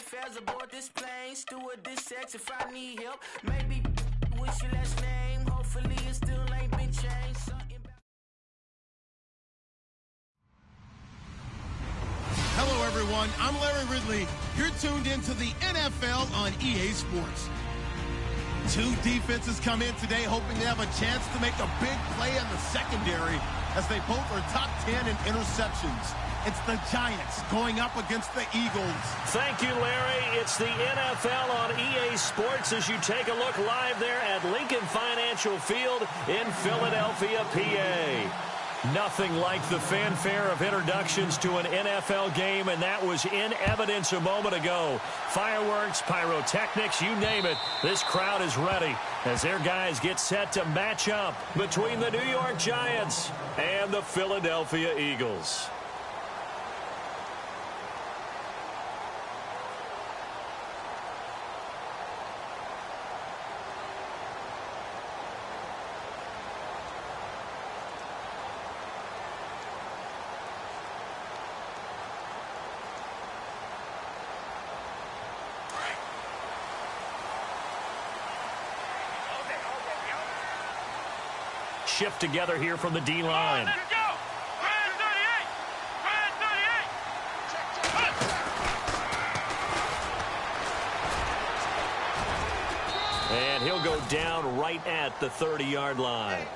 fares aboard this plane. Steward this sex if I need help. Maybe what's your last name? Hopefully it still ain't been changed. Hello, everyone. I'm Larry Ridley. You're tuned into the NFL on EA Sports. Two defenses come in today hoping to have a chance to make a big play in the secondary as they both are top 10 in interceptions. It's the Giants going up against the Eagles. Thank you, Larry. It's the NFL on EA Sports as you take a look live there at Lincoln Financial Field in Philadelphia, PA. Nothing like the fanfare of introductions to an NFL game, and that was in evidence a moment ago. Fireworks, pyrotechnics, you name it. This crowd is ready as their guys get set to match up between the New York Giants and the Philadelphia Eagles. Shift together here from the D-line. And he'll go down right at the 30-yard line.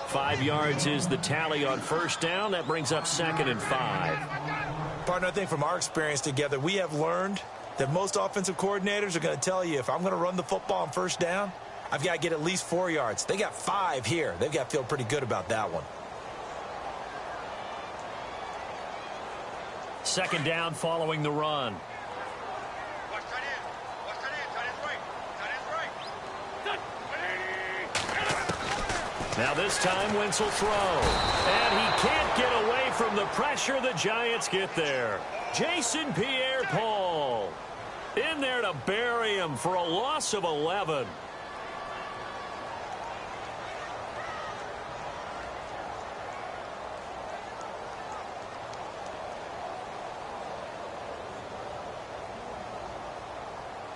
5 yards is the tally on first down. That brings up 2nd and 5. Partner, I think from our experience together, we have learned that most offensive coordinators are going to tell you, if I'm going to run the football on first down, I've got to get at least 4 yards. They got 5 here. They've got to feel pretty good about that one. 2nd down following the run. Now this time Wentz will throw. And he can't get away from the pressure. The Giants get there. Jason Pierre-Paul in there to bury him for a loss of 11.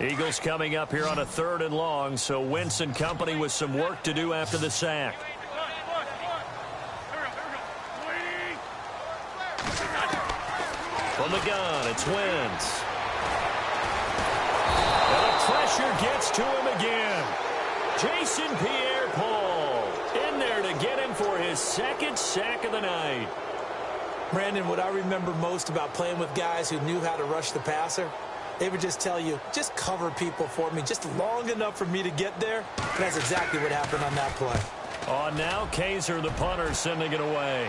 Eagles coming up here on a 3rd and long, so Wentz and company with some work to do after the sack. From the gun, it's Wentz. And the pressure gets to him again. Jason Pierre-Paul in there to get him for his 2nd sack of the night. Brandon, what I remember most about playing with guys who knew how to rush the passer, they would just tell you, just cover people for me, just long enough for me to get there. And that's exactly what happened on that play. On now, Kaiser, the punter, sending it away.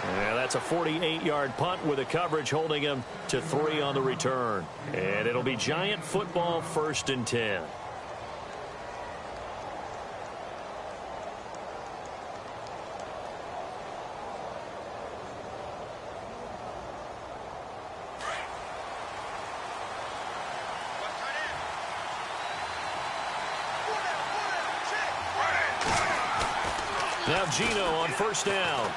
Yeah, that's a 48-yard punt with a coverage holding him to 3 on the return. And it'll be Giant football, 1st and 10. Now Gino on 1st down.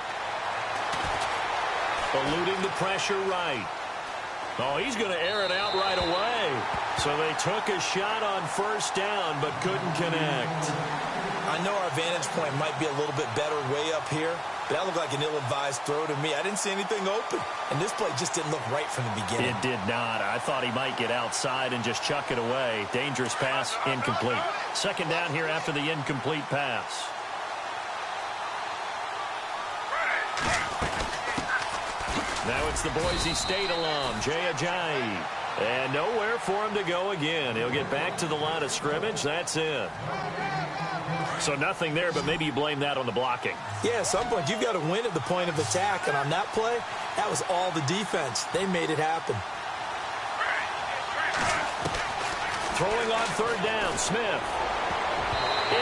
Eluding the pressure right. Oh, he's going to air it out right away. So they took a shot on 1st down but couldn't connect. I know our vantage point might be a little bit better way up here, but that looked like an ill-advised throw to me. I didn't see anything open, and this play just didn't look right from the beginning. It did not. I thought he might get outside and just chuck it away. Dangerous pass, incomplete. 2nd down here after the incomplete pass. Now it's the Boise State alum, Jay Ajayi. And nowhere for him to go again. He'll get back to the line of scrimmage. That's it. So nothing there, but maybe you blame that on the blocking. Yeah, at some point you've got to win at the point of attack. And on that play, that was all the defense. They made it happen. Throwing on 3rd down, Smith.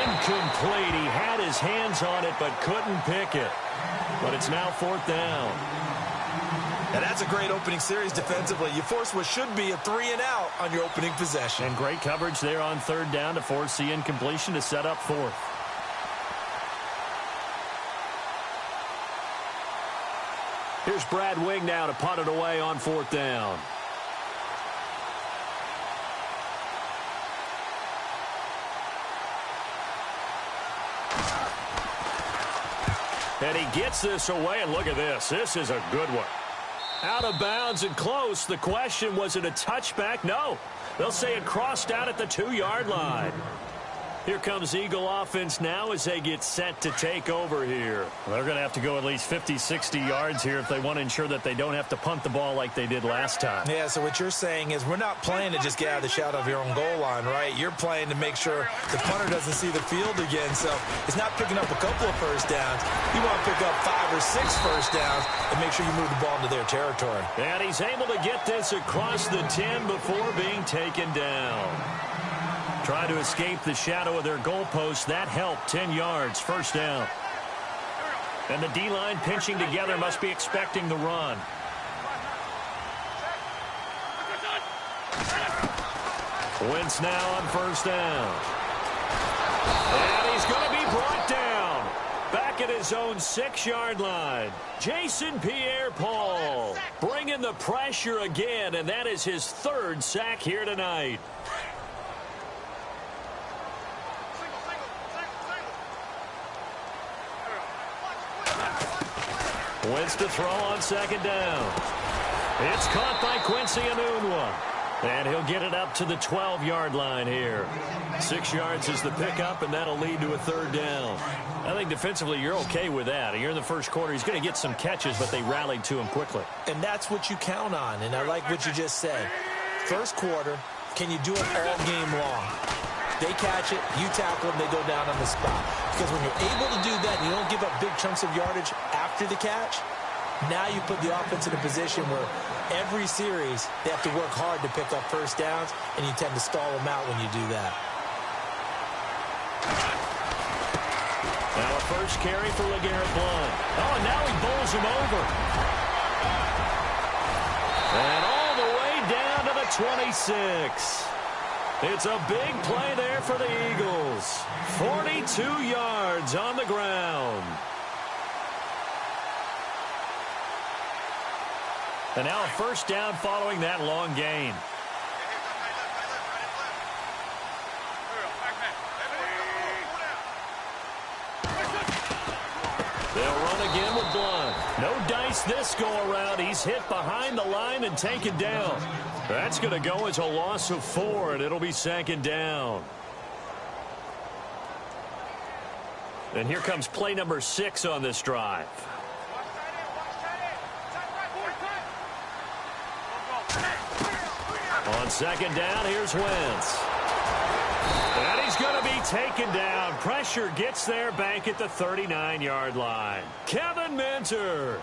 Incomplete. He had his hands on it, but couldn't pick it. But it's now 4th down. And that's a great opening series defensively. You force what should be a 3-and-out on your opening possession. And great coverage there on 3rd down to force the incompletion to set up 4th. Here's Brad Wing now to punt it away on 4th down. And he gets this away, and look at this. This is a good one. Out of bounds and close. The question, was it a touchback? No. They'll say it crossed out at the 2-yard line. Here comes Eagle offense now as they get set to take over here. Well, they're going to have to go at least 50, 60 yards here if they want to ensure that they don't have to punt the ball like they did last time. Yeah, so what you're saying is we're not playing to just get out of the shadow of your own goal line, right? You're playing to make sure the punter doesn't see the field again. So it's not picking up a couple of first downs. You want to pick up 5 or 6 first downs and make sure you move the ball into their territory. And he's able to get this across the 10 before being taken down. Try to escape the shadow of their goalpost. That helped. 10 yards, first down. And the D-line pinching together must be expecting the run. Wentz now on first down. And he's going to be brought down. Back at his own 6-yard line. Jason Pierre-Paul bringing the pressure again, and that is his 3rd sack here tonight. Wentz to throw on 2nd down. It's caught by Quincy Enunwa. And he'll get it up to the 12-yard line here. 6 yards is the pickup, and that'll lead to a 3rd down. I think defensively you're okay with that. You're in the first quarter. He's going to get some catches, but they rallied to him quickly. And that's what you count on, and I like what you just said. First quarter, can you do it all game long? They catch it, you tackle them, they go down on the spot. Because when you're able to do that and you don't give up big chunks of yardage after the catch, now you put the offense in a position where every series they have to work hard to pick up first downs, and you tend to stall them out when you do that. Now a first carry for LeGarrette Blount. Oh, and now he bowls him over. And all the way down to the 26. It's a big play there for the Eagles. 42 yards on the ground. And now a first down following that long gain. They'll run again with Blount. No dice this go around. He's hit behind the line and taken down. That's going to go as a loss of 4, and it'll be 2nd down. And here comes play number 6 on this drive. On 2nd down, here's Wentz. And he's going to be taken down. Pressure gets there back at the 39-yard line. Kevin Minter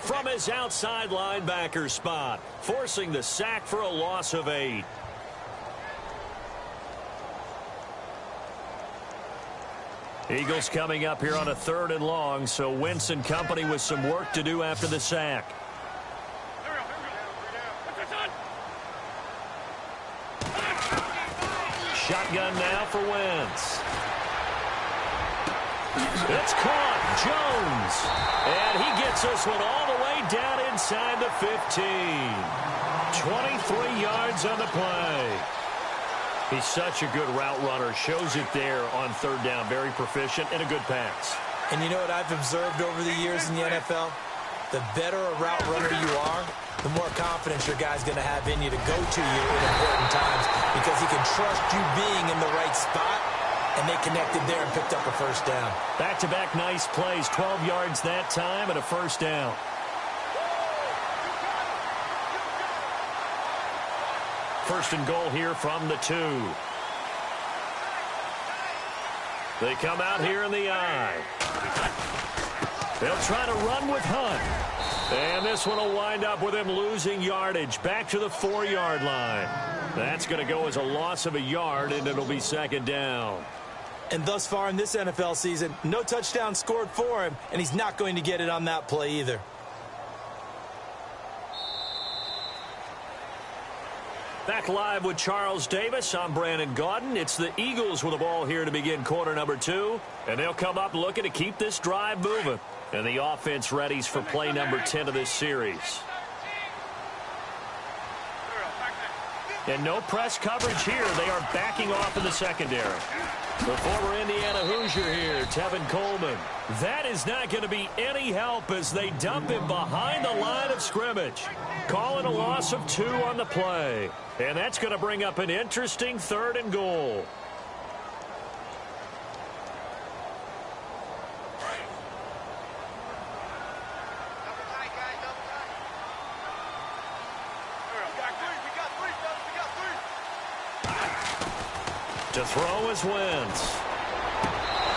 from his outside linebacker spot, forcing the sack for a loss of 8. Eagles coming up here on a 3rd and long, so Wentz and company with some work to do after the sack. Shotgun now for Wentz. It's caught. Jones. And he gets this one all the way down inside the 15. 23 yards on the play. He's such a good route runner. Shows it there on 3rd down. Very proficient and a good pass. And you know what I've observed over the years in the NFL? The better a route runner you are, the more confidence your guy's going to have in you to go to you at important times, because he can trust you being in the right spot, and they connected there and picked up a first down. Back-to-back nice plays. 12 yards that time and a first down. First and goal here from the 2. They come out here in the I. They'll try to run with Hunt. And this one will wind up with him losing yardage back to the 4-yard line. That's going to go as a loss of a yard, and it'll be 2nd down. And thus far in this NFL season, no touchdown scored for him, and he's not going to get it on that play either. Back live with Charles Davis. I'm Brandon Gaudin. It's the Eagles with the ball here to begin quarter number 2. And they'll come up looking to keep this drive moving. And the offense readies for play number 10 of this series. And no press coverage here. They are backing off in the secondary. The former Indiana Hoosier here, Tevin Coleman. That is not going to be any help as they dump him behind the line of scrimmage. Call it a loss of 2 on the play. And that's going to bring up an interesting 3rd and goal. To throw is Wentz.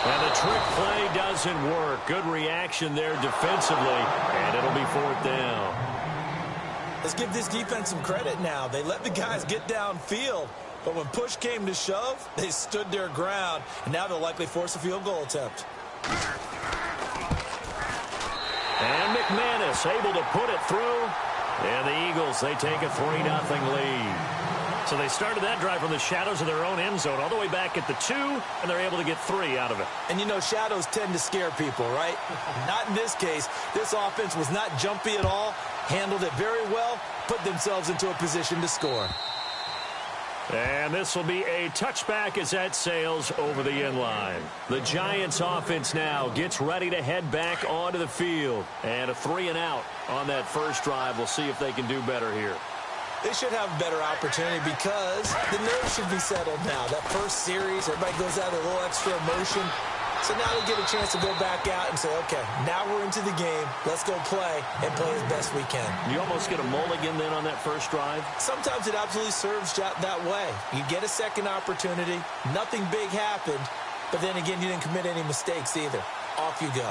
And the trick play doesn't work. Good reaction there defensively, and it'll be 4th down. Let's give this defense some credit now. They let the guys get downfield, but when push came to shove, they stood their ground, and now they'll likely force a field goal attempt. And McManus able to put it through. And the Eagles, they take a 3-0 lead. So they started that drive from the shadows of their own end zone all the way back at the 2, and they're able to get 3 out of it. And, you know, shadows tend to scare people, right? Not in this case. This offense was not jumpy at all, handled it very well, put themselves into a position to score. And this will be a touchback as that sails over the end line. The Giants offense now gets ready to head back onto the field. And a 3-and-out on that first drive. We'll see if they can do better here. They should have a better opportunity because the nerves should be settled now. That first series, everybody goes out with a little extra emotion. So now they get a chance to go back out and say, okay, now we're into the game. Let's go play and play as best we can. You almost get a mulligan then on that first drive? Sometimes it absolutely serves that way. You get a second opportunity. Nothing big happened. But then again, you didn't commit any mistakes either. Off you go.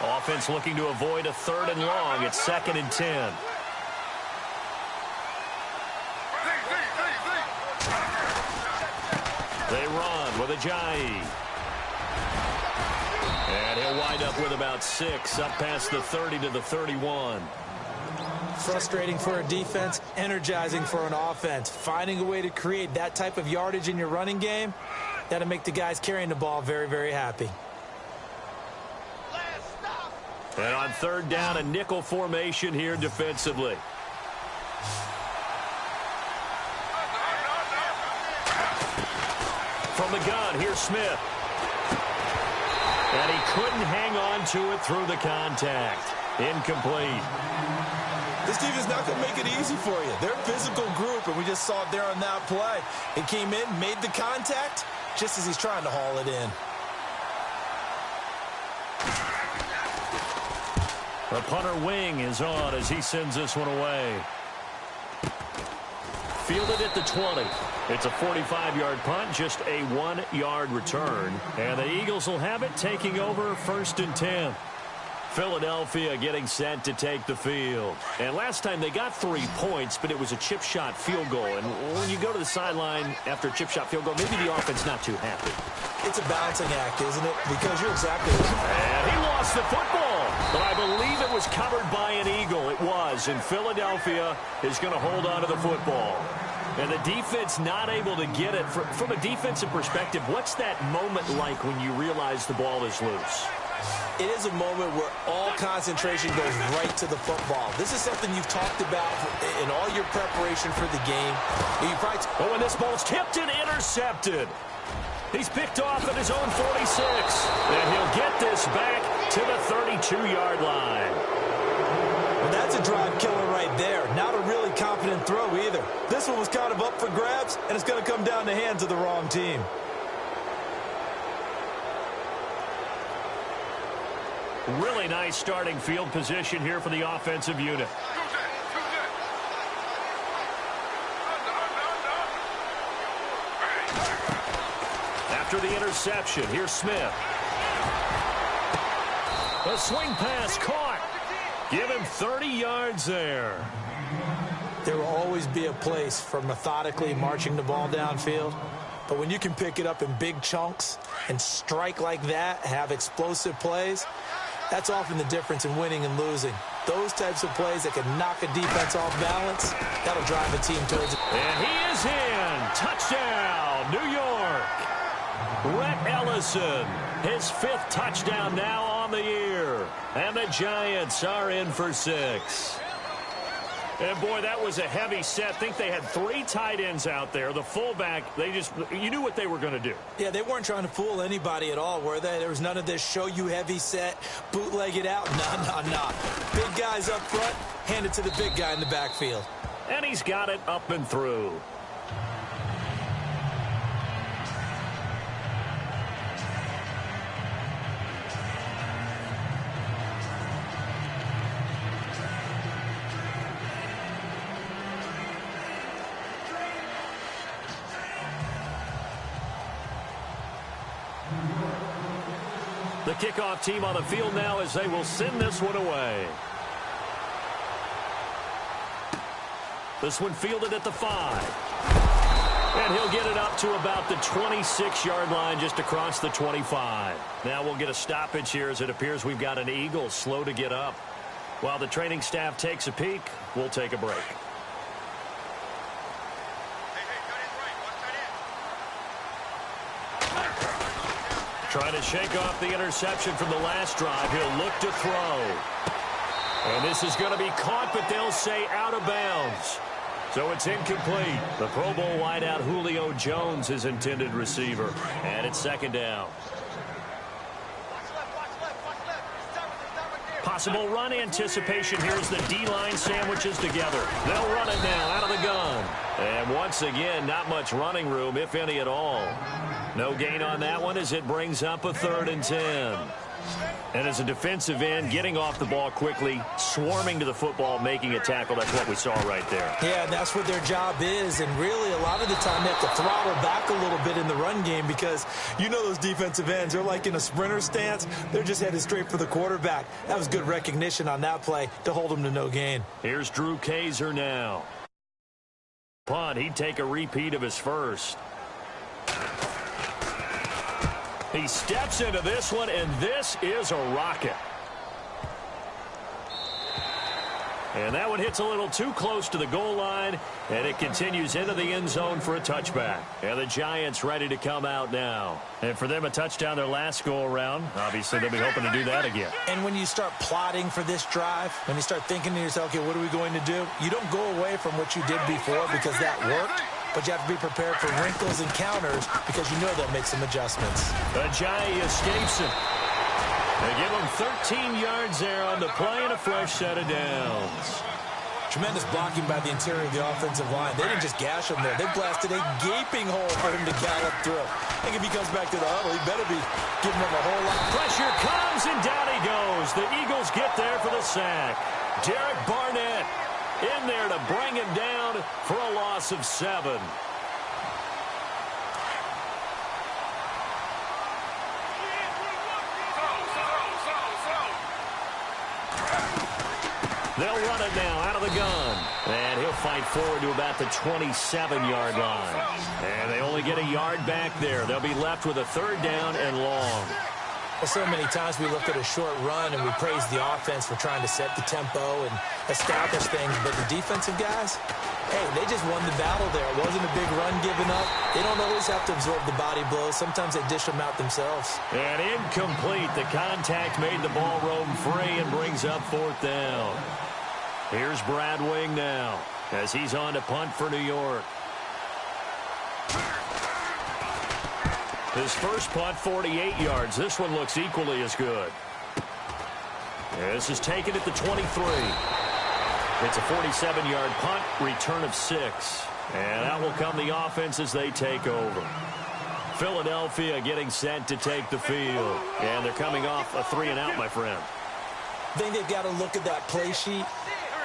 Offense looking to avoid a 3rd and long. It's 2nd and 10. They run with Ajayi. And he'll wind up with about 6 up past the 30 to the 31. Frustrating for a defense, energizing for an offense. Finding a way to create that type of yardage in your running game, that'll make the guys carrying the ball very, very happy. And on 3rd down, a nickel formation here defensively. From the gun, here's Smith. And he couldn't hang on to it through the contact. Incomplete. This team is not going to make it easy for you. They're a physical group, and we just saw it there on that play. He came in, made the contact, just as he's trying to haul it in. The punter wing is on as he sends this one away. Fielded at the 20. It's a 45-yard punt, just a 1-yard return. And the Eagles will have it, taking over 1st and 10. Philadelphia getting set to take the field. And last time they got 3 points, but it was a chip shot field goal. And when you go to the sideline after a chip shot field goal, maybe the offense not too happy. It's a balancing act, isn't it? Because you're exactly right. And he lost the football. But I believe it was covered by an Eagle. It was. And Philadelphia is going to hold on to the football. And the defense not able to get it. From a defensive perspective, what's that moment like when you realize the ball is loose? It is a moment where all concentration goes right to the football. This is something you've talked about in all your preparation for the game. Oh, and this ball's tipped and intercepted. He's picked off at his own 46. And he'll get this back to the 32-yard line. Well, that's a drive killer right there. Not a really confident throw either. This one was kind of up for grabs, and it's going to come down the hands of the wrong team. Really nice starting field position here for the offensive unit. After the interception, here's Smith. A swing pass caught. Give him 30 yards there. There will always be a place for methodically marching the ball downfield. But when you can pick it up in big chunks and strike like that, have explosive plays, that's often the difference in winning and losing. Those types of plays that can knock a defense off balance, that'll drive a team towards it. And he is in. Touchdown. now, New York. Rhett Ellison, his 5th touchdown now on the year. And the Giants are in for 6. And, boy, that was a heavy set. I think they had 3 tight ends out there. The fullback, you knew what they were going to do. Yeah, they weren't trying to fool anybody at all, were they? There was none of this show you heavy set, bootleg it out. Nah. Big guys up front, hand it to the big guy in the backfield. And he's got it up and through. The kickoff team on the field now as they will send this one away. This one fielded at the 5. And he'll get it up to about the 26-yard line just across the 25. Now we'll get a stoppage here as it appears we've got an Eagle slow to get up. While the training staff takes a peek, we'll take a break. Trying to shake off the interception from the last drive. He'll look to throw. And this is going to be caught, but they'll say out of bounds. So it's incomplete. The Pro Bowl wideout Julio Jones is intended receiver. And it's 2nd down. Possible run anticipation here as the D-line sandwiches together. They'll run it now out of the gun. And once again, not much running room, if any at all. No gain on that one as it brings up a 3rd and 10. And as a defensive end, getting off the ball quickly, swarming to the football, making a tackle, that's what we saw right there. Yeah, and that's what their job is. And really, a lot of the time, they have to throttle back a little bit in the run game because you know those defensive ends, they're like in a sprinter stance. They're just headed straight for the quarterback. That was good recognition on that play to hold them to no gain. Here's Drew Kaiser now. Punt, he'd take a repeat of his first. He steps into this one, and this is a rocket. And that one hits a little too close to the goal line, and it continues into the end zone for a touchback. And the Giants ready to come out now. And for them, a touchdown their last go-around. Obviously, they'll be hoping to do that again. And when you start plotting for this drive, when you start thinking to yourself, okay, what are we going to do? You don't go away from what you did before because that worked. But you have to be prepared for wrinkles and counters because you know they'll make some adjustments. Ajayi escapes it. They give him 13 yards there on the play and a fresh set of downs. Tremendous blocking by the interior of the offensive line. They didn't just gash him there. They blasted a gaping hole for him to gallop through. I think if he comes back to the huddle, he better be giving them a whole lot. Pressure comes, and down he goes. The Eagles get there for the sack. Derek Barnett in there to bring him down for a loss of 7. They'll run it now out of the gun. And he'll fight forward to about the 27-yard line. And they only get a yard back there. They'll be left with a 3rd down and long. Well, so many times we look at a short run and we praise the offense for trying to set the tempo and establish things. But the defensive guys, hey, they just won the battle there. It wasn't a big run given up. They don't always have to absorb the body blows. Sometimes they dish them out themselves. And incomplete. The contact made the ball roam free and brings up 4th down. Here's Brad Wing now as he's on to punt for New York. His first punt, 48 yards. This one looks equally as good. This is taken at the 23. It's a 47-yard punt, return of 6. And out will come the offense as they take over. Philadelphia getting set to take the field. And they're coming off a 3-and-out, my friend. I think they've got to look at that play sheet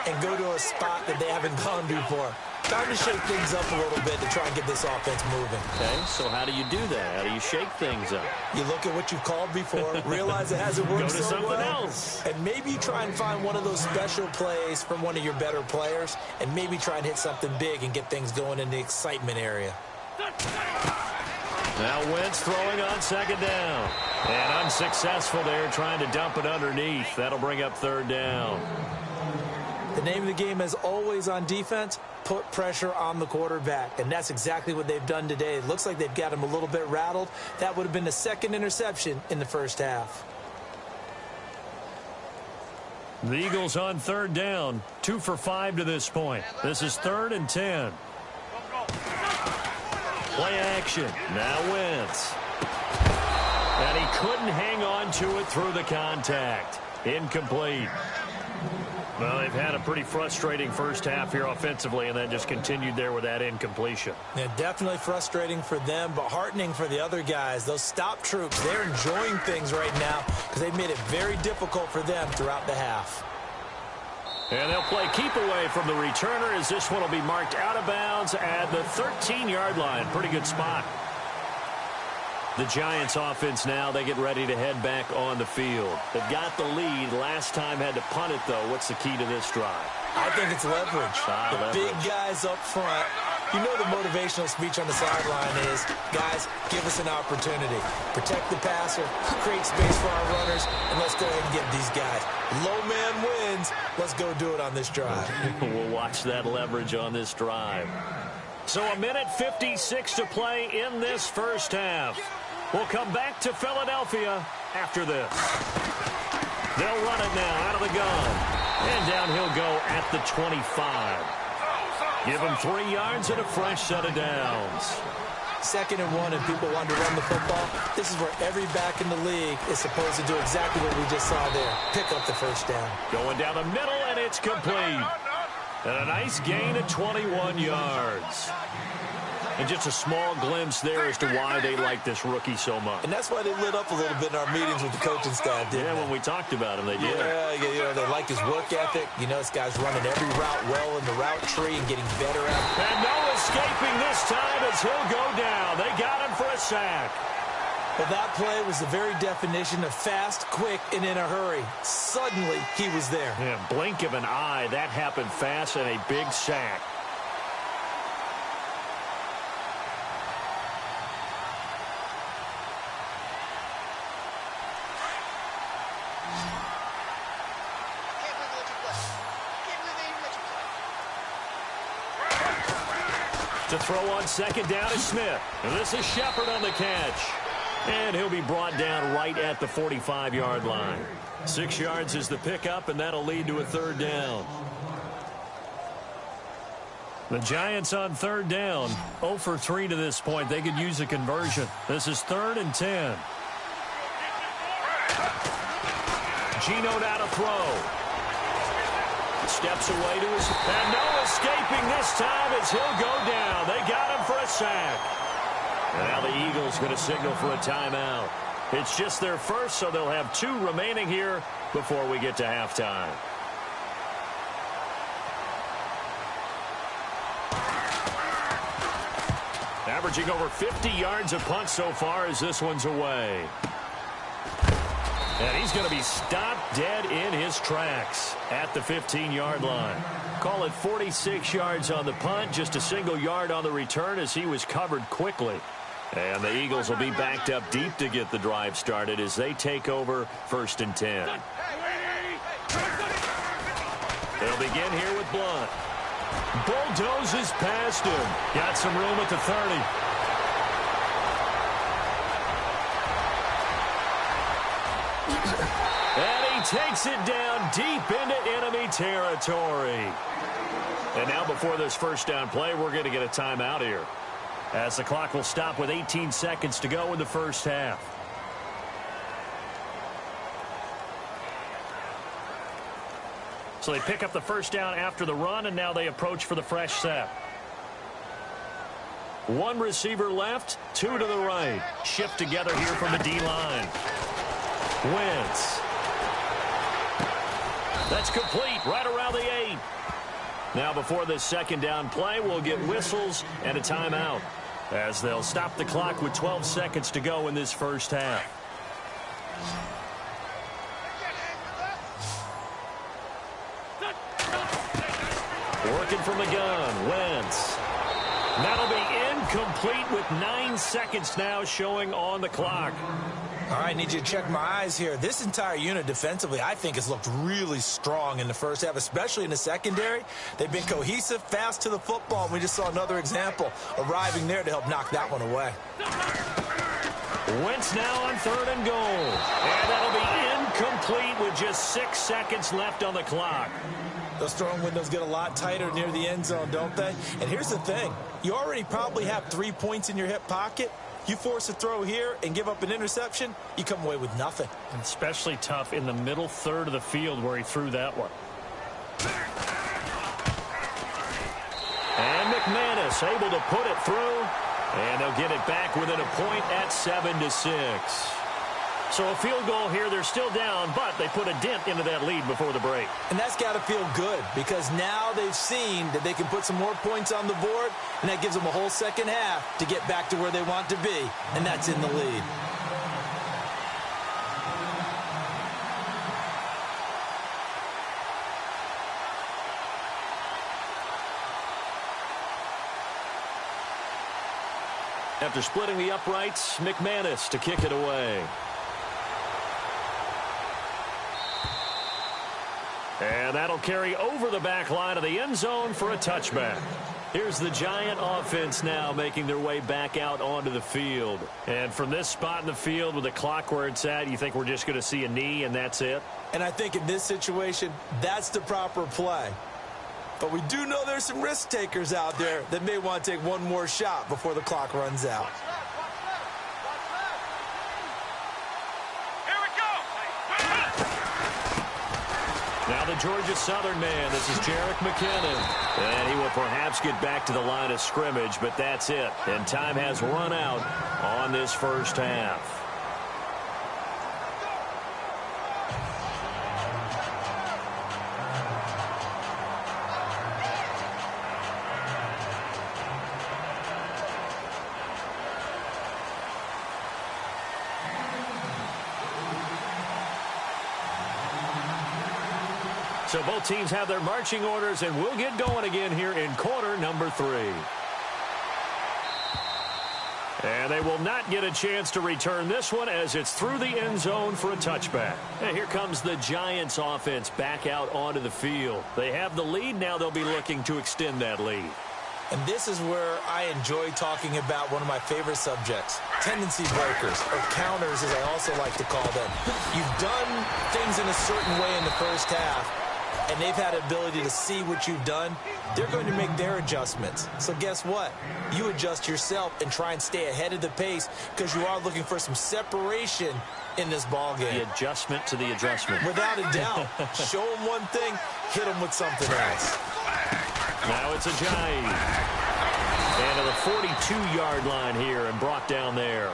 and go to a spot that they haven't gone before. Time to shake things up a little bit to try and get this offense moving. Okay, so how do you do that? How do you shake things up? You look at what you've called before, realize it hasn't worked so so well, else. And maybe try and find one of those special plays from one of your better players, and maybe try and hit something big and get things going in the excitement area. Now Wentz throwing on 2nd down. And unsuccessful there, trying to dump it underneath. That'll bring up 3rd down. The name of the game is always on defense, put pressure on the quarterback. And that's exactly what they've done today. It looks like they've got him a little bit rattled. That would have been the second interception in the first half. The Eagles on third down, 2 for 5 to this point. This is 3rd and 10. Play action. Now Wentz. And he couldn't hang on to it through the contact. Incomplete. Well, they've had a pretty frustrating first half here offensively, and then just continued there with that incompletion. Yeah, definitely frustrating for them, but heartening for the other guys. Those stop troops, they're enjoying things right now because they've made it very difficult for them throughout the half. And they'll play keep away from the returner as this one will be marked out of bounds at the 13-yard line. Pretty good spot. The Giants offense now, they get ready to head back on the field. They've got the lead. Last time had to punt it, though. What's the key to this drive? I think it's leverage. Big guys up front. You know the motivational speech on the sideline is, guys, give us an opportunity. Protect the passer, create space for our runners, and let's go ahead and get these guys. Low man wins. Let's go do it on this drive. We'll watch that leverage on this drive. So 1:56 to play in this first half. We'll come back to Philadelphia after this. They'll run it now out of the gun. And down he'll go at the 25. Give him 3 yards and a fresh set of downs. 2nd and 1, and people want to run the football. This is where every back in the league is supposed to do exactly what we just saw there. Pick up the first down. Going down the middle, and it's complete. And a nice gain of 21 yards. And just a small glimpse there as to why they like this rookie so much. And that's why they lit up a little bit in our meetings with the coaching staff, didn't they? When we talked about him, they did. Yeah, you know, they like his work ethic. You know, this guy's running every route well in the route tree and getting better at it. And no escaping this time as he'll go down. They got him for a sack. But that play was the very definition of fast, quick, and in a hurry. Suddenly, he was there. Yeah, blink of an eye. That happened fast and a big sack. To throw on 2nd down is Smith. And this is Shepard on the catch. And he'll be brought down right at the 45-yard line. 6 yards is the pickup, and that'll lead to a 3rd down. The Giants on 3rd down, 0 for 3 to this point. They could use a conversion. This is 3rd and 10. Geno now to throw. Steps away to his, and no escaping this time as he'll go down. They got him for a sack. And now the Eagles going to signal for a timeout. It's just their first, so they'll have 2 remaining here before we get to halftime. Averaging over 50 yards a punt so far as this one's away. And he's going to be stopped dead in his tracks at the 15-yard line. Call it 46 yards on the punt, just a single yard on the return as he was covered quickly. And the Eagles will be backed up deep to get the drive started as they take over 1st and 10. They'll begin here with Blunt. Bulldozes past him. Got some room at the 30. And he takes it down deep into enemy territory. And now before this first down play, we're going to get a timeout here, as the clock will stop with 18 seconds to go in the first half. So they pick up the first down after the run, and now they approach for the fresh set. 1 receiver left, 2 to the right. Shift together here from the D-line. Wentz. That's complete right around the 8. Now before this second down play, we'll get whistles and a timeout, as they'll stop the clock with 12 seconds to go in this first half. Working from the gun, Wentz. That'll be incomplete with 9 seconds now showing on the clock. All right, need you to check my eyes here. This entire unit defensively, I think, has looked really strong in the first half, especially in the secondary. They've been cohesive, fast to the football, and we just saw another example arriving there to help knock that one away. Wentz now on 3rd and goal. And that'll be incomplete with just 6 seconds left on the clock. Those throwing windows get a lot tighter near the end zone, don't they? And here's the thing. You already probably have 3 points in your hip pocket. You force a throw here and give up an interception, you come away with nothing. And especially tough in the middle third of the field where he threw that one. And McManus able to put it through. And they'll get it back within a point at 7-6. So a field goal here, they're still down, but they put a dent into that lead before the break. And that's got to feel good because now they've seen that they can put some more points on the board, and that gives them a whole second half to get back to where they want to be, and that's in the lead. After splitting the uprights, McManus to kick it away. And that'll carry over the back line of the end zone for a touchback. Here's the Giant offense now making their way back out onto the field. And from this spot in the field with the clock where it's at, you think we're just going to see a knee and that's it? And I think in this situation, that's the proper play. But we do know there's some risk takers out there that may want to take one more shot before the clock runs out. Now the Georgia Southern man, this is Jerick McKinnon. And he will perhaps get back to the line of scrimmage, but that's it. And time has run out on this first half. So both teams have their marching orders, and we'll get going again here in quarter number 3. And they will not get a chance to return this one as it's through the end zone for a touchback. And here comes the Giants offense back out onto the field. They have the lead. Now they'll be looking to extend that lead. And this is where I enjoy talking about one of my favorite subjects, tendency breakers, or counters as I also like to call them. You've done things in a certain way in the first half, and they've had the ability to see what you've done. They're going to make their adjustments. So guess what? You adjust yourself and try and stay ahead of the pace because you are looking for some separation in this ball game. The adjustment to the adjustment. Without a doubt. Show them one thing, hit them with something else. Now it's Ajayi. And to the 42-yard line here and brought down there.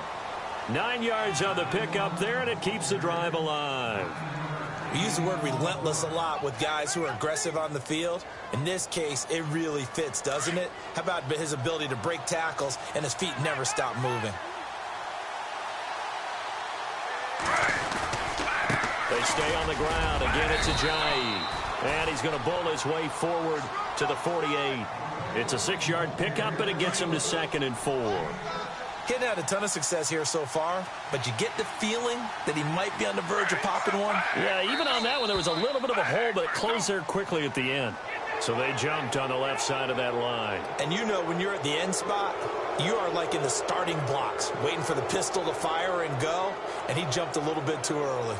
9 yards on the pickup there, and it keeps the drive alive. We use the word relentless a lot with guys who are aggressive on the field. In this case, it really fits, doesn't it? How about his ability to break tackles and his feet never stop moving? They stay on the ground. Again, it's Ajayi. And he's going to bowl his way forward to the 48. It's a 6-yard pickup, and it gets him to 2nd and 4. He hadn't had a ton of success here so far, but you get the feeling that he might be on the verge of popping one. Yeah, even on that one, there was a little bit of a hole, but it closed there quickly at the end. So they jumped on the left side of that line. And you know when you're at the end spot, you are like in the starting blocks, waiting for the pistol to fire and go, and he jumped a little bit too early.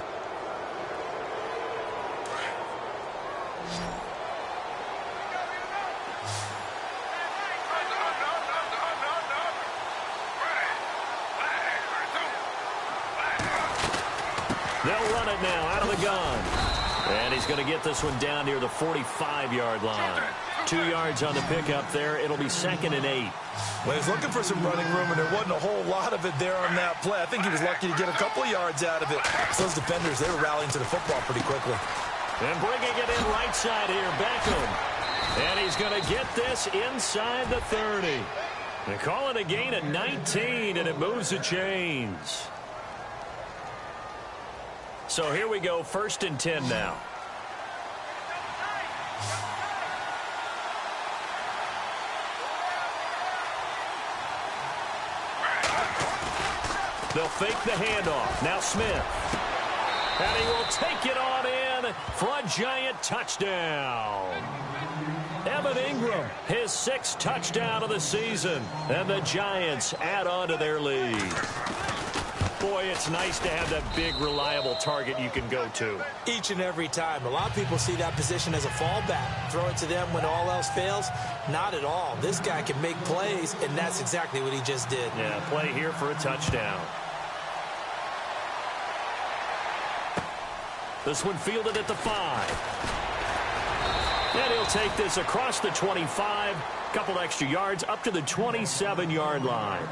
They'll run it now out of the gun. And he's going to get this one down near the 45-yard line. 2 yards on the pickup there. It'll be 2nd and 8. Well, he's looking for some running room, and there wasn't a whole lot of it there on that play. I think he was lucky to get a couple of yards out of it. So those defenders, they were rallying to the football pretty quickly. And bringing it in right side here, Beckham. And he's going to get this inside the 30. They call it a gain of 19, and it moves the chains. So here we go, 1st and 10 now. fake the handoff. Now Smith. And he will take it on in for a giant touchdown. Evan Ingram, his 6th touchdown of the season. And the Giants add on to their lead. Boy, it's nice to have that big, reliable target you can go to. Each and every time. A lot of people see that position as a fallback. Throw it to them when all else fails. Not at all. This guy can make plays, and that's exactly what he just did. Yeah, play here for a touchdown. This one fielded at the 5. And he'll take this across the 25. Couple extra yards up to the 27-yard line.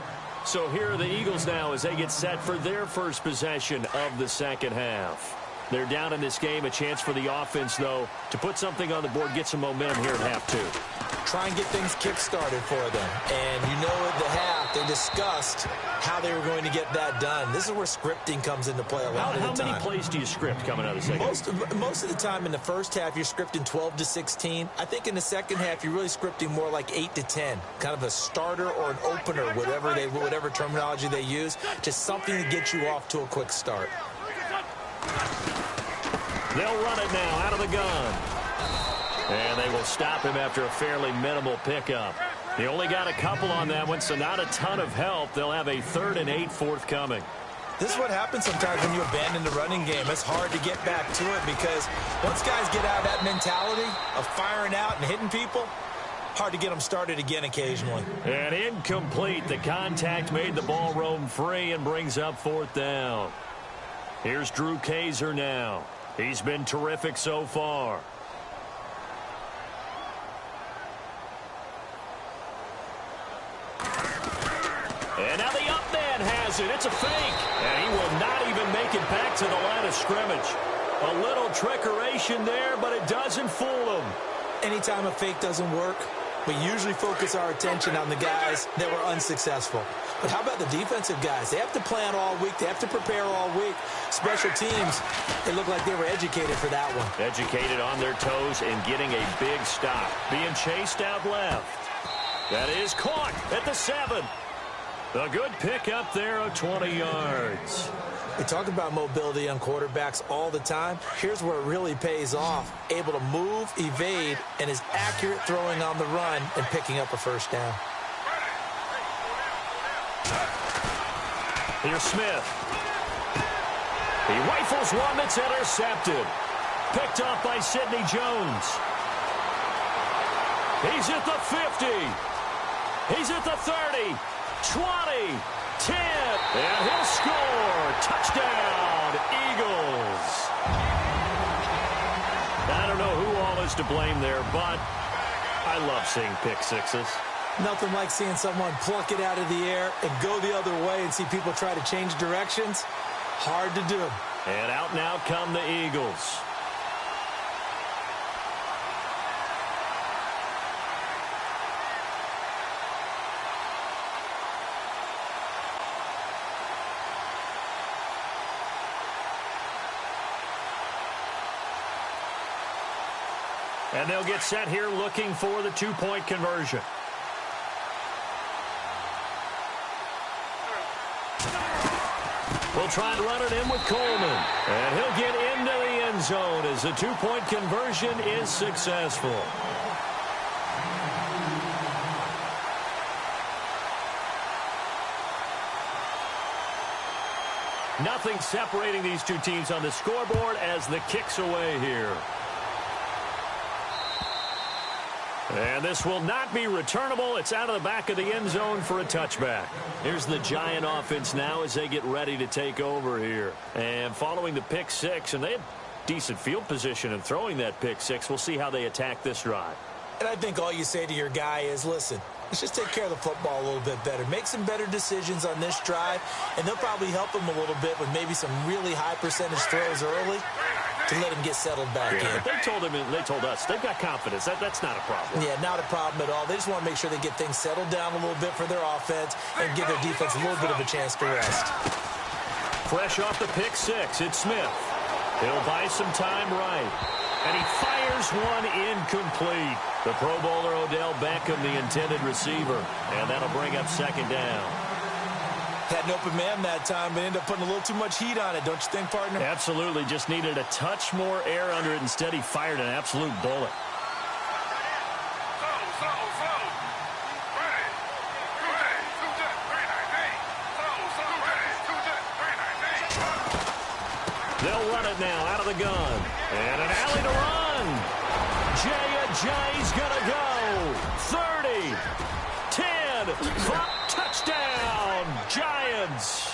So here are the Eagles now as they get set for their first possession of the second half. They're down in this game. A chance for the offense, though, to put something on the board, get some momentum here at half 2. Try and get things kick-started for them. And you know at the half, they discussed how they were going to get that done. This is where scripting comes into play a lot of the time. How many plays do you script coming out of the second? Most of the time in the first half, you're scripting 12 to 16. I think in the second half, you're really scripting more like 8 to 10. Kind of a starter or an opener, whatever terminology they use. Just something to get you off to a quick start. They'll run it now out of the gun. And they will stop him after a fairly minimal pickup. They only got a couple on that one, so not a ton of help. They'll have a 3rd and 8 forthcoming. This is what happens sometimes when you abandon the running game. It's hard to get back to it because once guys get out of that mentality of firing out and hitting people, hard to get them started again occasionally. And incomplete. The contact made the ball roam free and brings up 4th down. Here's Drew Kaiser now. He's been terrific so far. And now the up man has it. It's a fake. And he will not even make it back to the line of scrimmage. A little trickeration there, but it doesn't fool him. Anytime a fake doesn't work, we usually focus our attention on the guys that were unsuccessful. But how about the defensive guys? They have to plan all week. They have to prepare all week. Special teams, they look like they were educated for that one. Educated on their toes and getting a big stop. Being chased out left. That is caught at the 7. A good pick up there of 20 yards. We talk about mobility on quarterbacks all the time. Here's where it really pays off. Able to move, evade, and is accurate throwing on the run and picking up a first down. Here's Smith. He rifles one that's intercepted. Picked off by Sidney Jones. He's at the 50. He's at the 30. 20, 10, and he'll score. Touchdown, Eagles. I don't know who all is to blame there, but I love seeing pick sixes. Nothing like seeing someone pluck it out of the air and go the other way and see people try to change directions. Hard to do. And out now come the Eagles. And they'll get set here looking for the two-point conversion. We'll try and run it in with Coleman. And he'll get into the end zone as the two-point conversion is successful. Nothing separating these two teams on the scoreboard as the kick's away here. And this will not be returnable. It's out of the back of the end zone for a touchback. Here's the Giant offense now as they get ready to take over here. And following the pick six, and they had decent field position in throwing that pick six. We'll see how they attack this drive. And I think all you say to your guy is, listen, let's just take care of the football a little bit better. Make some better decisions on this drive, and they'll probably help him a little bit with maybe some really high percentage throws early to let him get settled back in. But they told him, and they told us, they've got confidence. That's not a problem. Yeah, not a problem at all. They just want to make sure they get things settled down a little bit for their offense and give their defense a little bit of a chance to rest. Fresh off the pick six, it's Smith. He'll buy some time right. And he fires one incomplete. The Pro Bowler Odell Beckham, the intended receiver. And that'll bring up second down. Had an open man that time, but ended up putting a little too much heat on it, don't you think, partner? Absolutely. Just needed a touch more air under it. Instead, he fired an absolute bullet. They'll run it now out of the gun. And an alley to run. Jay's going to go. 30, 10, 5, touchdown, Giants.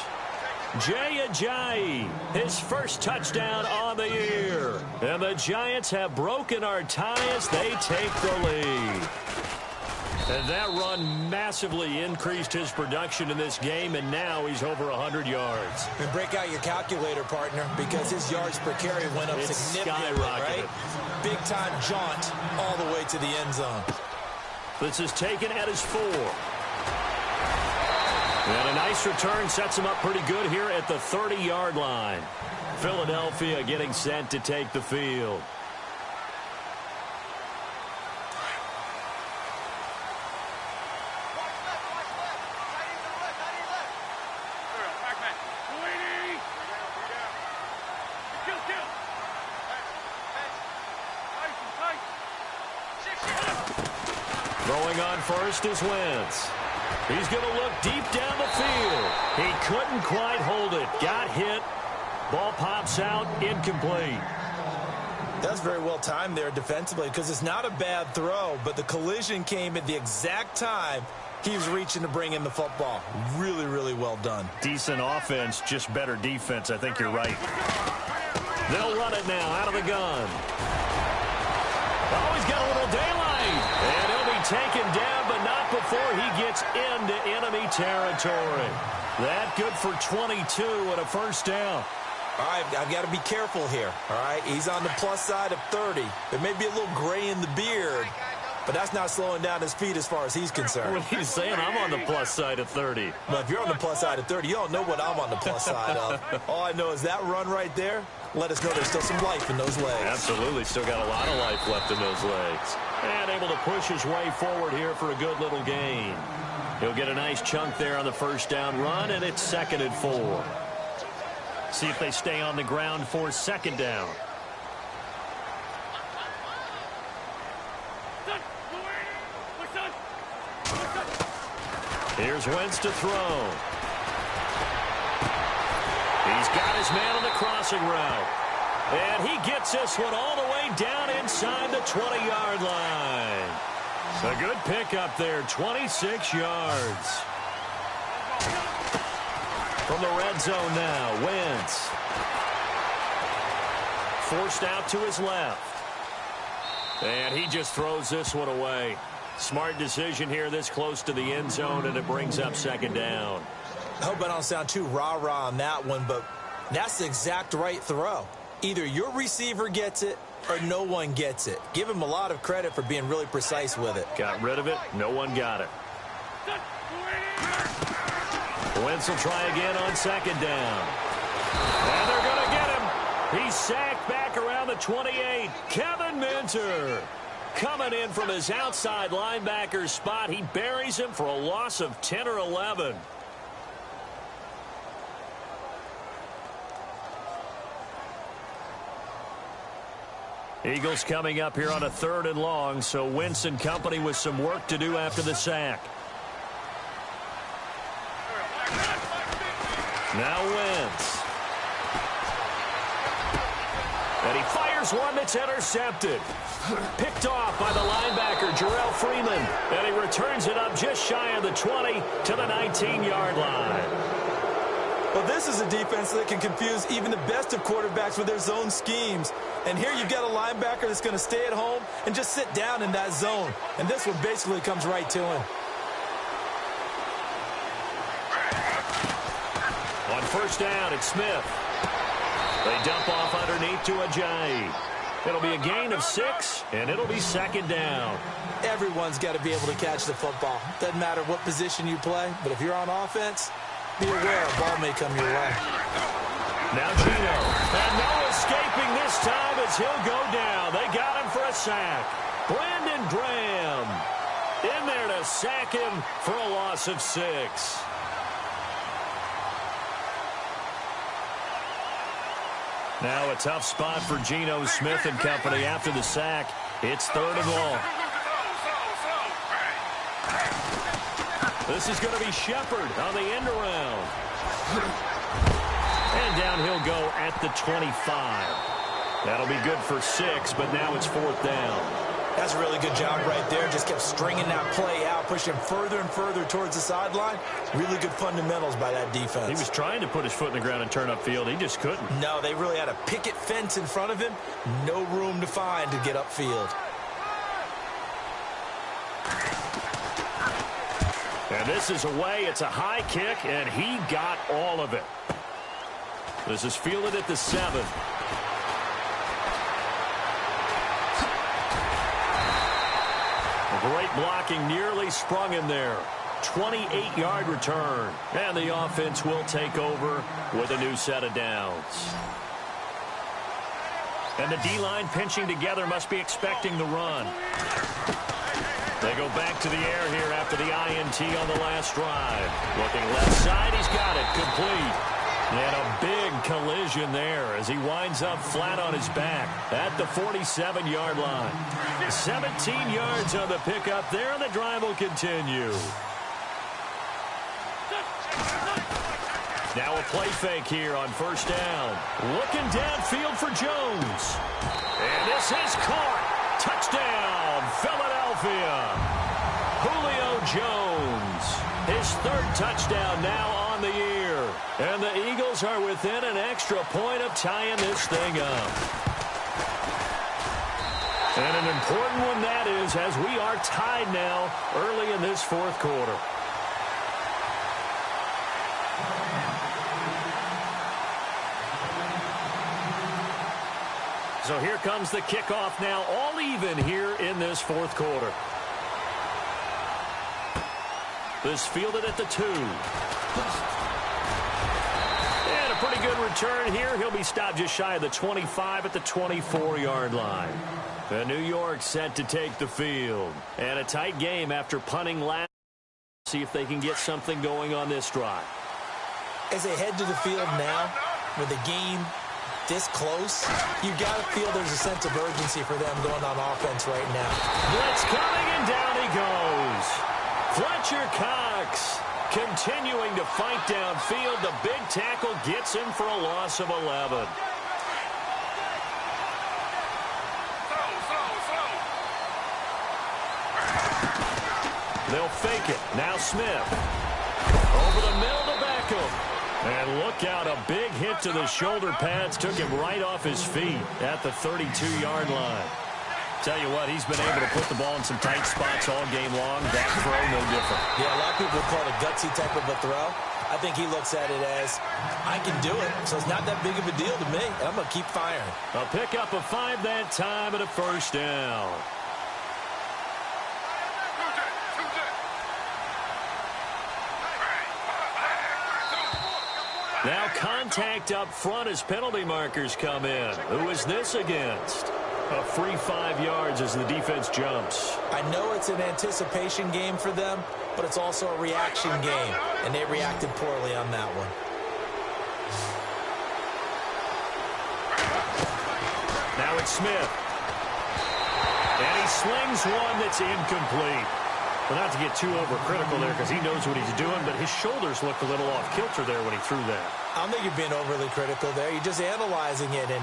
Jay, his first touchdown on the year. And the Giants have broken our tie as they take the lead. And that run massively increased his production in this game, and now he's over 100 yards. And break out your calculator, partner, because his yards per carry went up significantly, right? Big-time jaunt all the way to the end zone. This is taken at his 4. And a nice return sets him up pretty good here at the 30-yard line. Philadelphia getting set to take the field. Throwing on first is Wentz. He's going to look deep down the field. He couldn't quite hold it. Got hit. Ball pops out. Incomplete. That's very well timed there defensively because it's not a bad throw, but the collision came at the exact time he was reaching to bring in the football. Really, really well done. Decent offense, just better defense. I think you're right. They'll run it now out of the gun. Oh, he's got a little daylight. And he'll be taken down, but not before he gets into enemy territory. That good for 22 and a first down. All right, I've got to be careful here, all right? He's on the plus side of 30. There may be a little gray in the beard, but that's not slowing down his feet as far as he's concerned. What he's saying, I'm on the plus side of 30. But if you're on the plus side of 30, you don't know what I'm on the plus side of. All I know is that run right there, let us know there's still some life in those legs. Absolutely, still got a lot of life left in those legs. And able to push his way forward here for a good little gain. He'll get a nice chunk there on the first down run, and it's 2nd and 4. See if they stay on the ground for 2nd down. Here's Wentz to throw. He's got his man on the crossing route. And he gets this one all the way down inside the 20-yard line. A good pickup there, 26 yards. From the red zone now, Wentz. Forced out to his left. And he just throws this one away. Smart decision here this close to the end zone, and it brings up 2nd down. I hope I don't sound too rah-rah on that one, but that's the exact right throw. Either your receiver gets it or no one gets it. Give him a lot of credit for being really precise with it. Got rid of it. No one got it. Wentz will try again on 2nd down. And they're going to get him. He's sacked back around the 28. Kevin Minter coming in from his outside linebacker spot. He buries him for a loss of 10 or 11. Eagles coming up here on a 3rd and long, so Wentz and company with some work to do after the sack. Now Wentz. And he fires one that's intercepted. Picked off by the linebacker, Jarrell Freeman. And he returns it up just shy of the 20 to the 19-yard line. Well, this is a defense that can confuse even the best of quarterbacks with their zone schemes. And here you've got a linebacker that's going to stay at home and just sit down in that zone. And this one basically comes right to him. On first down, it's Smith. They dump off underneath to Ajayi. It'll be a gain of 6, and it'll be 2nd down. Everyone's got to be able to catch the football. Doesn't matter what position you play, but if you're on offense, be aware a ball may come your way. Now Gino. And no escaping this time as he'll go down. They got him for a sack. Brandon Graham in there to sack him for a loss of 6. Now a tough spot for Geno Smith and company after the sack. It's 3rd and long. This is going to be Shepard on the end around. And down he'll go at the 25. That'll be good for 6, but now it's 4th down. That's a really good job right there. Just kept stringing that play out, pushing him further and further towards the sideline. Really good fundamentals by that defense. He was trying to put his foot in the ground and turn upfield. He just couldn't. No, they really had a picket fence in front of him. No room to find to get upfield. And this is away. It's a high kick, and he got all of it. This is fielded at the 7. Great blocking, nearly sprung him there. 28-yard return. And the offense will take over with a new set of downs. And the D-line pinching together, must be expecting the run. They go back to the air here after the INT on the last drive. Looking left side, he's got it, complete. And a big collision there as he winds up flat on his back at the 47-yard line. 17 yards on the pickup there, and the drive will continue. Now a play fake here on 1st down. Looking downfield for Jones. And this is caught. Touchdown, Philadelphia. Julio Jones. His 3rd touchdown now on the year. And the Eagles are within an extra point of tying this thing up. And an important one that is, as we are tied now early in this 4th quarter. So here comes the kickoff now, all even here in this 4th quarter. This fielded at the 2. And a pretty good return here. He'll be stopped just shy of the 25 at the 24-yard line. The New York set to take the field. And a tight game after punting last. See if they can get something going on this drive. As they head to the field now, with the game this close, you've got to feel there's a sense of urgency for them going on offense right now. Blitz coming, and down he goes. Fletcher Cox continuing to fight downfield. The big tackle gets him for a loss of 11. They'll fake it. Now Smith. Over the middle to Beckham. And look out, a big hit to the shoulder pads. Took him right off his feet at the 32-yard line. Tell you what, he's been able to put the ball in some tight spots all game long. That throw, no different. Yeah, a lot of people call it a gutsy type of a throw. I think he looks at it as, I can do it, so it's not that big of a deal to me, and I'm going to keep firing. A pickup of 5 that time and a 1st down. Now contact up front as penalty markers come in. Who is this against? A free 5 yards as the defense jumps. I know it's an anticipation game for them, but it's also a reaction game, and they reacted poorly on that one. Now it's Smith. And he slings one that's incomplete. Well, not to get too overcritical there because he knows what he's doing, but his shoulders looked a little off kilter there when he threw that. I don't think you're being overly critical there. You're just analyzing it, and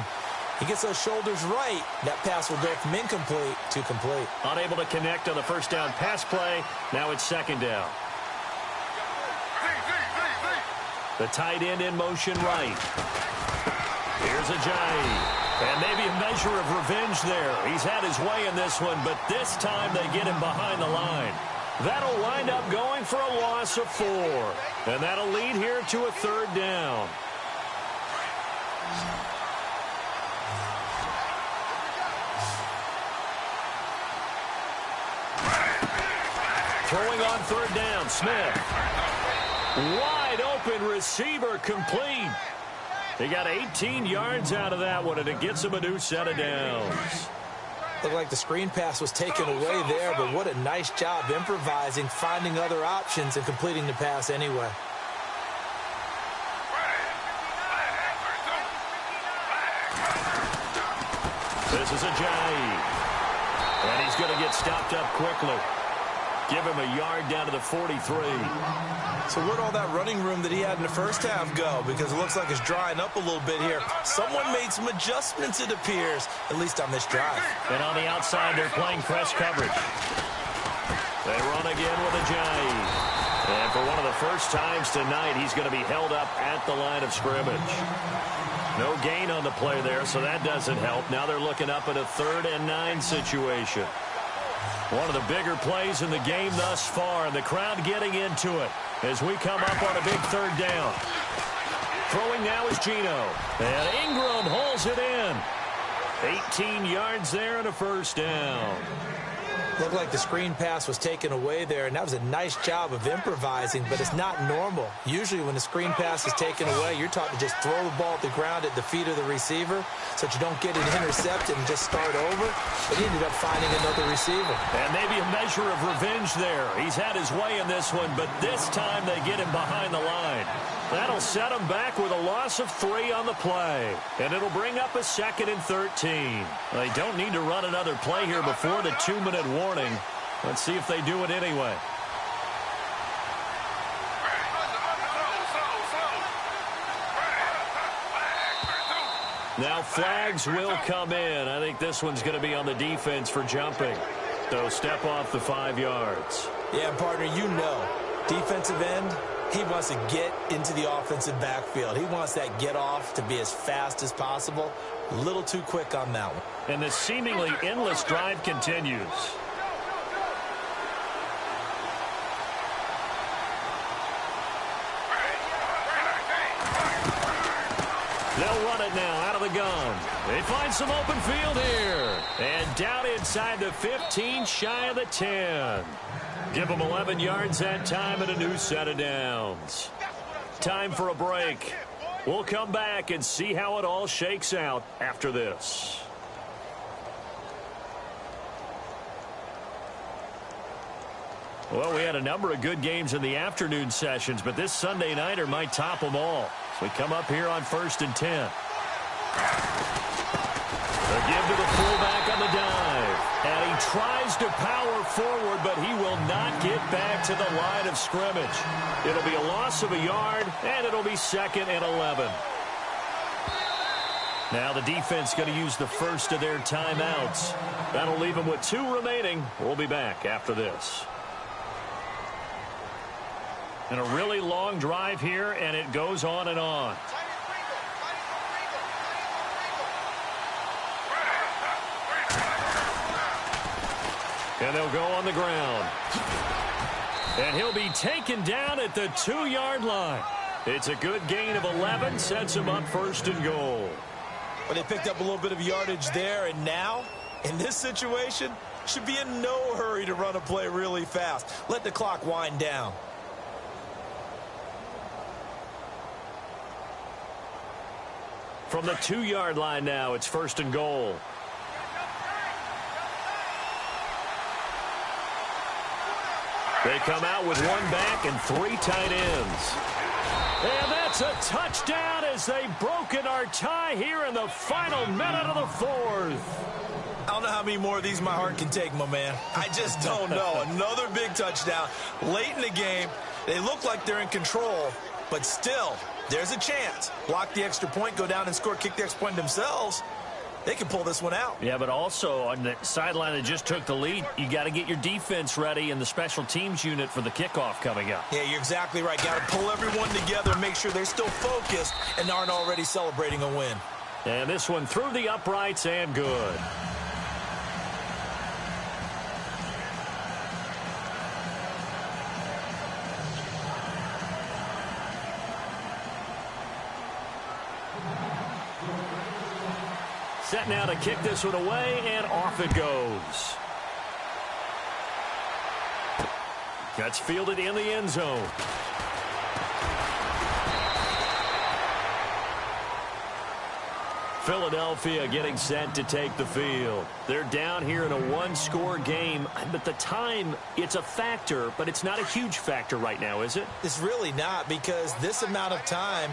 he gets those shoulders right. That pass will go from incomplete to complete. Unable to connect on the 1st down pass play. Now it's 2nd down. The tight end in motion right. Here's Ajayi. And maybe a measure of revenge there. He's had his way in this one, but this time they get him behind the line. That'll wind up going for a loss of 4. And that'll lead here to a 3rd down. Throwing on 3rd down, Smith. Wide open receiver, complete. He got 18 yards out of that one, and it gets him a new set of downs. Looked like the screen pass was taken away there, but what a nice job improvising, finding other options, and completing the pass anyway. This is Ajayi. And he's going to get stopped up quickly. Give him a yard down to the 43. So where'd all that running room that he had in the first half go? Because it looks like it's drying up a little bit here. Someone made some adjustments, it appears, at least on this drive. And on the outside, they're playing press coverage. They run again with Ajayi. And for one of the first times tonight, he's going to be held up at the line of scrimmage. No gain on the play there, so that doesn't help. Now they're looking up at a 3rd and 9 situation. One of the bigger plays in the game thus far, and the crowd getting into it as we come up on a big 3rd down. Throwing now is Geno. And Ingram hauls it in. 18 yards there and a first down. Looked like the screen pass was taken away there, and that was a nice job of improvising, but it's not normal. Usually when the screen pass is taken away, you're taught to just throw the ball at the ground at the feet of the receiver so that you don't get it intercepted and just start over. But he ended up finding another receiver. And maybe a measure of revenge there. He's had his way in this one, but this time they get him behind the line. That'll set him back with a loss of 3 on the play. And it'll bring up a 2nd and 13. They don't need to run another play here before the 2-minute warning. Let's see if they do it anyway. Now flags will come in. I think this one's going to be on the defense for jumping. So step off the 5 yards. Yeah, partner, you know, defensive end, he wants to get into the offensive backfield. He wants that get off to be as fast as possible. A little too quick on that one. And the seemingly endless drive continues. They'll run it now out of the gun. They find some open field here. And down inside the 15, shy of the 10. Give them 11 yards that time and a new set of downs. Time for a break. We'll come back and see how it all shakes out after this. Well, we had a number of good games in the afternoon sessions, but this Sunday nighter might top them all. So we come up here on 1st and 10. The give to the fullback on the dive. And he tries to power forward, but he will not get back to the line of scrimmage. It'll be a loss of a yard, and it'll be 2nd and 11. Now the defense going to use the first of their timeouts. That'll leave them with 2 remaining. We'll be back after this. And a really long drive here, and it goes on and on. And they'll go on the ground. And he'll be taken down at the 2-yard line. It's a good gain of 11, sets him up 1st and goal. Well, they picked up a little bit of yardage there, and now, in this situation, should be in no hurry to run a play really fast. Let the clock wind down. From the 2-yard line now, it's 1st and goal. They come out with 1 back and 3 tight ends. And that's a touchdown as they broken our tie here in the final minute of the 4th. I don't know how many more of these my heart can take, my man. I just don't know. Another big touchdown. Late in the game, they look like they're in control, but still, there's a chance. Block the extra point, go down and score, kick the extra point themselves. They can pull this one out. Yeah, but also on the sideline that just took the lead, you got to get your defense ready and the special teams unit for the kickoff coming up. Yeah, you're exactly right. Got to pull everyone together, make sure they're still focused and aren't already celebrating a win. And this one through the uprights and good. Set now to kick this one away, and off it goes. That's fielded in the end zone. Philadelphia getting set to take the field. They're down here in a 1-score game, but the time, it's a factor, but it's not a huge factor right now, is it? It's really not, because this amount of time,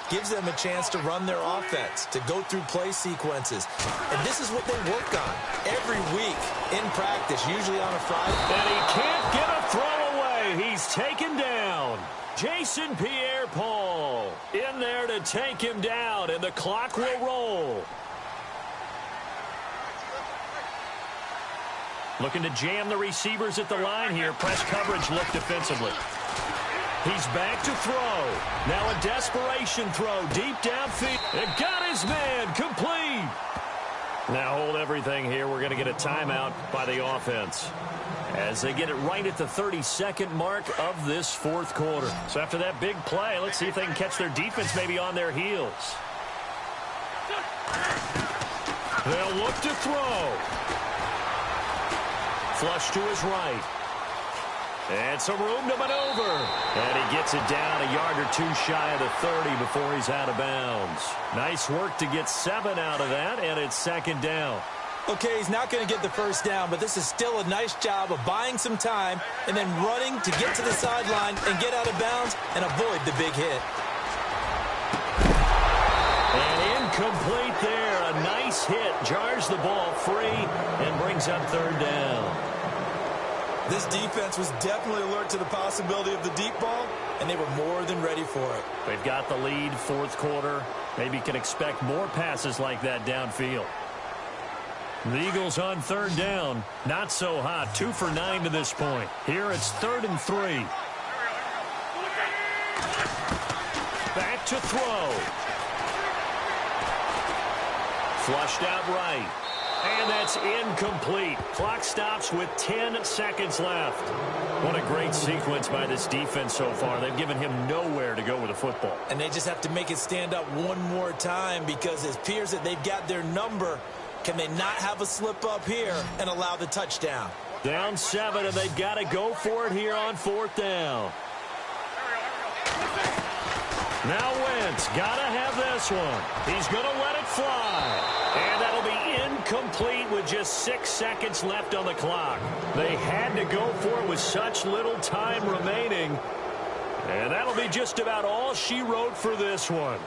gives them a chance to run their offense, to go through play sequences. And this is what they work on every week in practice, usually on a Friday. And he can't get a throw away. He's taken down. Jason Pierre-Paul in there to take him down, and the clock will roll. Looking to jam the receivers at the line here. Press coverage look defensively. He's back to throw. Now a desperation throw deep downfield. It got his man complete. Now hold everything here. We're going to get a timeout by the offense as they get it right at the 32nd mark of this fourth quarter. So after that big play, let's see if they can catch their defense maybe on their heels. They'll look to throw. Flush to his right. And some room to maneuver. And he gets it down a yard or two shy of the 30 before he's out of bounds. Nice work to get 7 out of that, and it's second down. Okay, he's not going to get the first down, but this is still a nice job of buying some time and then running to get to the sideline and get out of bounds and avoid the big hit. And incomplete there. A nice hit. Jars the ball free and brings up third down. This defense was definitely alert to the possibility of the deep ball, and they were more than ready for it. They've got the lead, fourth quarter. Maybe can expect more passes like that downfield. The Eagles on third down. Not so hot. 2 for 9 to this point. Here it's 3rd and 3. Back to throw. Flushed out right. And that's incomplete. Clock stops with 10 seconds left. What a great sequence by this defense so far. They've given him nowhere to go with the football. And they just have to make it stand up one more time because it appears that they've got their number. Can they not have a slip up here and allow the touchdown? Down 7, and they've got to go for it here on 4th down. Now Wentz got to have this one. He's going to let it fly. And that'll be incomplete with just 6 seconds left on the clock. They had to go for it with such little time remaining. And that'll be just about all she wrote for this one.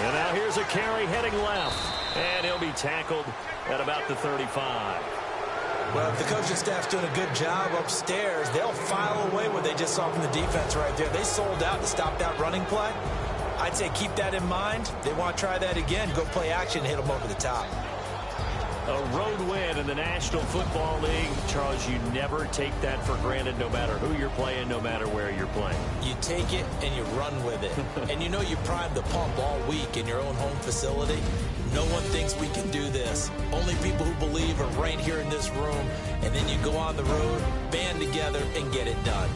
And now here's a carry heading left. And he'll be tackled at about the 35. Well, if the coaching staff's doing a good job upstairs, they'll file away what they just saw from the defense right there. They sold out to stop that running play. I'd say keep that in mind. They want to try that again. Go play action and hit them over the top. A road win in the National Football League. Charles, you never take that for granted no matter who you're playing, no matter where you're playing. You take it and you run with it. And you know you primed the pump all week in your own home facility. No one thinks we can do this. Only people who believe are right here in this room. And then you go on the road, band together, and get it done.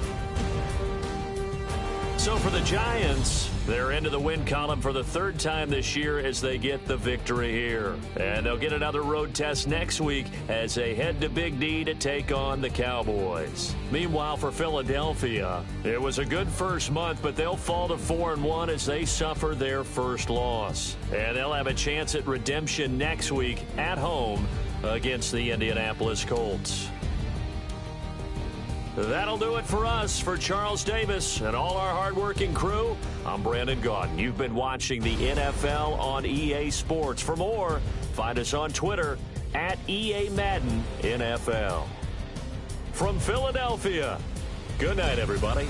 So for the Giants, they're into the win column for the 3rd time this year as they get the victory here. And they'll get another road test next week as they head to Big D to take on the Cowboys. Meanwhile, for Philadelphia, it was a good first month, but they'll fall to 4-1 as they suffer their first loss. And they'll have a chance at redemption next week at home against the Indianapolis Colts. That'll do it for us. For Charles Davis and all our hardworking crew, I'm Brandon Gaudin. You've been watching the NFL on EA Sports. For more, find us on Twitter at EA Madden NFL. From Philadelphia, good night, everybody.